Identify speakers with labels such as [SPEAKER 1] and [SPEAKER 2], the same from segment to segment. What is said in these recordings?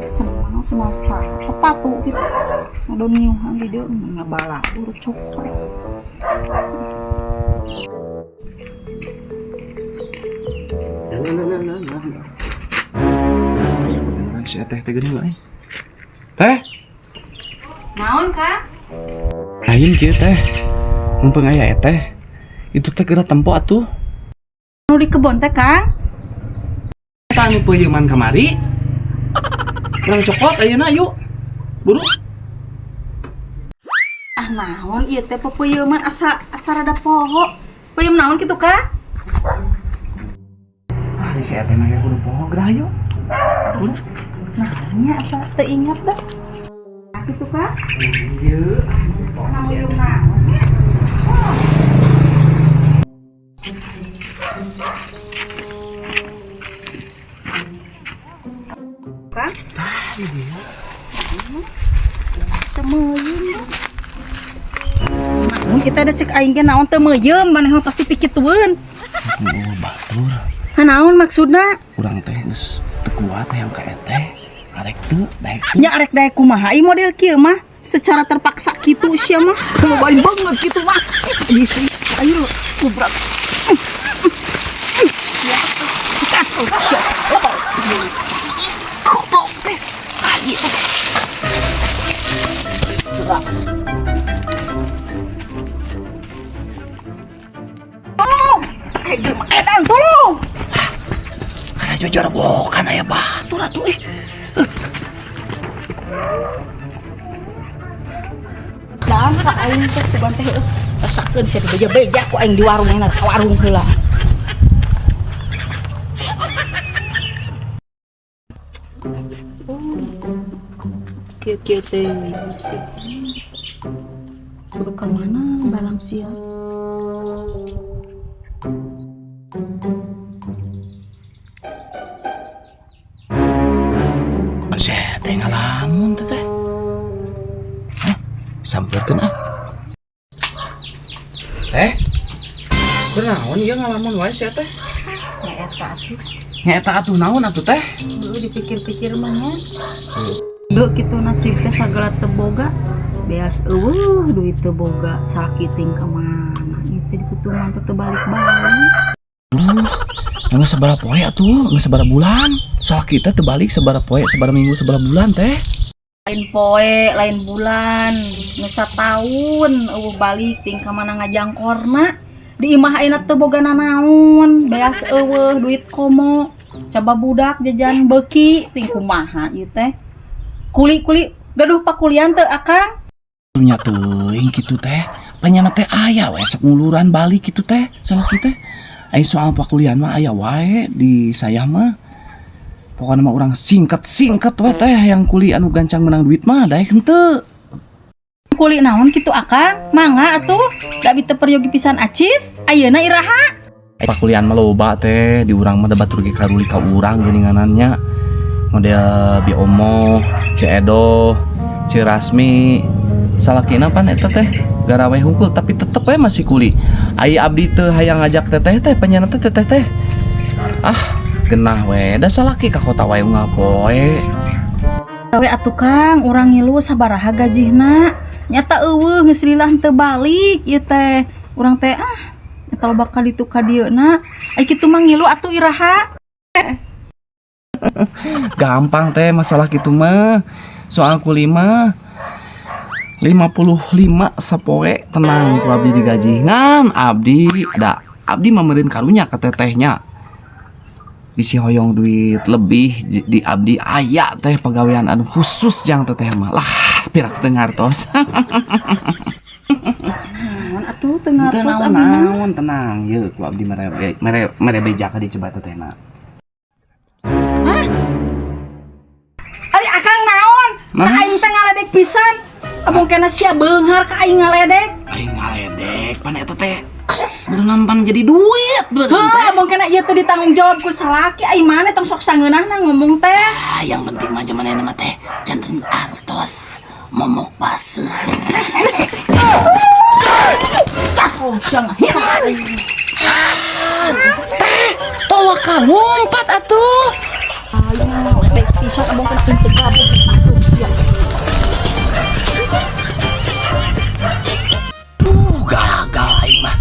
[SPEAKER 1] semua sepatu gitu ada niuhan di dia ngabala urut coklat
[SPEAKER 2] ayo beneran si teh gini lah teh
[SPEAKER 1] naon kak
[SPEAKER 2] lain kieu teh mumpung aya teh itu teh geura tempo atuh
[SPEAKER 1] nu di kebon teh kang
[SPEAKER 2] eta anu peuyeman kamari urang cokot ayeuna yuk buru
[SPEAKER 1] ah naon ieu teh pepeuyeman asa rada poho peuyeum naon kitu kak
[SPEAKER 2] ah si teh mah kudu poho geurah yuk buru
[SPEAKER 1] naonnya asa teu ingat dah nah kitu kak
[SPEAKER 2] ieu
[SPEAKER 1] namun naon Kang?
[SPEAKER 2] tadi dia
[SPEAKER 1] Temeuyem. Naon kita ada cek aing ge naon teu meuyem maneh pasti pikitueun.
[SPEAKER 2] oh batur
[SPEAKER 1] Naon maksudna?
[SPEAKER 2] urang teh geus teu kuat hayang ka teh arek teu daek teu
[SPEAKER 1] Nya arek daek kumaha ieu model kieu mah secara terpaksa kitu sia mah. Mau bari banget kitu mah. Ieu sih ayo subrak. Goblok teh. Aji. Tolong! Jelema edan tolong!
[SPEAKER 2] karena jujur bukan aya batur atuh
[SPEAKER 1] Dan ka aing teh kuban teh rasakeun sia beja-beja ku aing di warung yang ka warung heula. Kieu teh sih. Kudu ka mana balang sia?
[SPEAKER 2] saya teh ngalamun teh teh sampeurkeun ah teh kunaon ieu ngalamun wae sia teh
[SPEAKER 1] Nya eta atuh.
[SPEAKER 2] nyata atuh naon atuh teh
[SPEAKER 1] Dulu dipikir-pikir mah nya. Deu kitu nasib teh sagala teu boga. Beas eueuh duit teu boga sakiting ka mana. Ieu teh ditutuman teu balik-balik.
[SPEAKER 2] nggak sabaraha poe atuh nggak sabaraha bulan salah kita terbalik sabaraha poe sabaraha minggu sabaraha bulan teh
[SPEAKER 1] Lain poe, lain bulan, geus sataun eueuh balik ting ka mana ngajangkorna. Di imah ayeuna teu boga nanaon, beas eueuh duit komo. Coba budak jajan beuki ting kumaha ieu teh. Kuli-kuli gaduh pakulian teu akang.
[SPEAKER 2] nya teuing kitu teh panyana teh aya we sok nguluran balik kitu teh salah kita ai soal pakulian mah aya wae di saya mah pokoknya mah urang singkat we teh yang kuli anu gancang menang duit mah daek henteu
[SPEAKER 1] Kuli naon kitu akang? Mangga atuh, da biteu peryogi pisan acis. Ayeuna iraha.
[SPEAKER 2] pakulian mah loba teh di urang mah da batur ge karuli ka urang geuninganannya model Biomo, Ceedo, Cirasmi salakina pan eta teh garawe hungkul tapi tetep we masih kuli ai abdi teu hayang ngajak teteh teh panyana teh teteh teh ah genah we da salaki ka kota wae unggal poe
[SPEAKER 1] Gawe atuh Kang, urang ngilu sabaraha gajihna. Nyata eueuh geus lillah teu balik ieu teh. Urang teh eta loba ka ditu ka dieuna. Ai kitu mah ngilu atuh iraha.
[SPEAKER 2] gampang teh masalah kitu mah soal kuli mah 55 sapoe tenang ku abdi digaji ngan abdi mamerin karunya ke tetehnya bisi hoyong duit lebih di abdi aya teh pegawaian anu khusus jang teteh mah lah pirak teu ngartos
[SPEAKER 1] Naon atuh teu ngartos abdi mah.
[SPEAKER 2] naon tenang yeuh ku abdi mere beja ka dicoba tetehna
[SPEAKER 1] Ari akang naon?
[SPEAKER 2] Nah.
[SPEAKER 1] Ka aing teh ngaledek pisan. Abong kena sia beunghar ka aing ngaledek.
[SPEAKER 2] aing ngaledek pan eta teh berenang pan jadi duit
[SPEAKER 1] Heuh, abong kena ieu teh ditanggung jawab ku salaki. Ai maneh tong sok sangeunahna ngomong teh.
[SPEAKER 2] yang penting mah jamanana mah teh janten artos momok baseuh
[SPEAKER 1] Oh, jangan hina.
[SPEAKER 2] teh tawa ka lompat atuh
[SPEAKER 1] Ayo, dek bisa abang kena prinsip kabel satu ya.
[SPEAKER 2] Gagal aing mah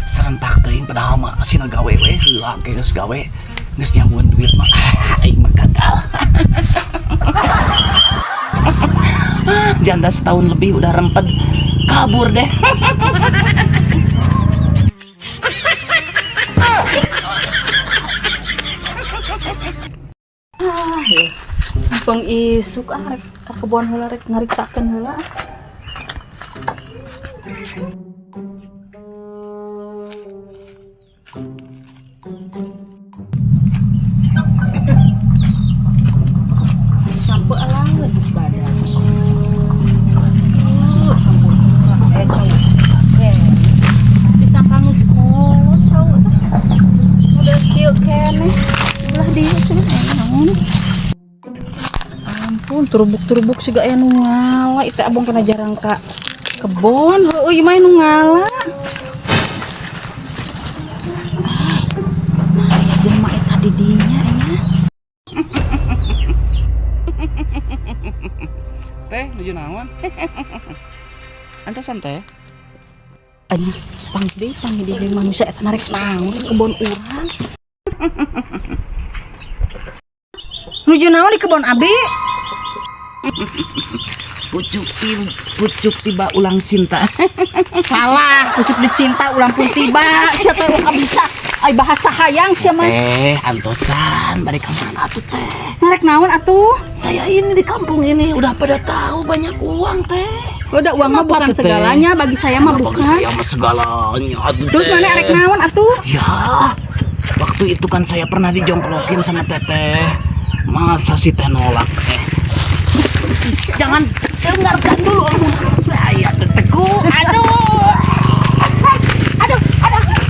[SPEAKER 2] serentak teuing padahal mah sina gawe we heula geus gawe geus nyamuan duit mah aing mah gagal. Janda setahun lebih udah rempet kabur deh.
[SPEAKER 1] Ya. Bang isuk rek ka kebon heula rek ngariksakeun heula. Sampo alangeun geus badan. Sampo cowok. Disangka geus kolot cowok teh. Udah kieu keneh. Ulah dieu cenah ampun turubuk-turubuk siga aya nu ngala itu abang kena jarang ka kebon heueuy mah nu ngala aya jelema eta di dinya nya
[SPEAKER 2] Teh nuju naon? Antasan teh.
[SPEAKER 1] anya panggil deui manusia eta narek naon di kebon urang nuju naon di kebon abi
[SPEAKER 2] pucuk tiba ulang cinta.
[SPEAKER 1] salah pucuk dicinta ulang pun tiba siapa yang bisa ai bahasa hayang siapa
[SPEAKER 2] Antosan balik ke mana atuh teh?
[SPEAKER 1] narek naon atuh
[SPEAKER 2] Saya ini di kampung ini udah pada tahu banyak uang teh.
[SPEAKER 1] udah uang mah bukan
[SPEAKER 2] tuh, Teh?
[SPEAKER 1] segalanya bagi saya mah
[SPEAKER 2] Bagi
[SPEAKER 1] bukan
[SPEAKER 2] saya mah segalanya atuh
[SPEAKER 1] terus
[SPEAKER 2] teh.
[SPEAKER 1] mana arek naon atuh
[SPEAKER 2] Ya, waktu itu kan saya pernah dijongkrokin sama teteh. Masa si teh nolak teh? Jangan dengarkan dulu omongan saya tetehku. Aduh. Aduh teh.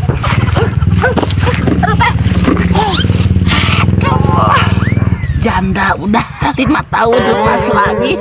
[SPEAKER 2] Aduh. Janda udah 5 tahun lepas lagi.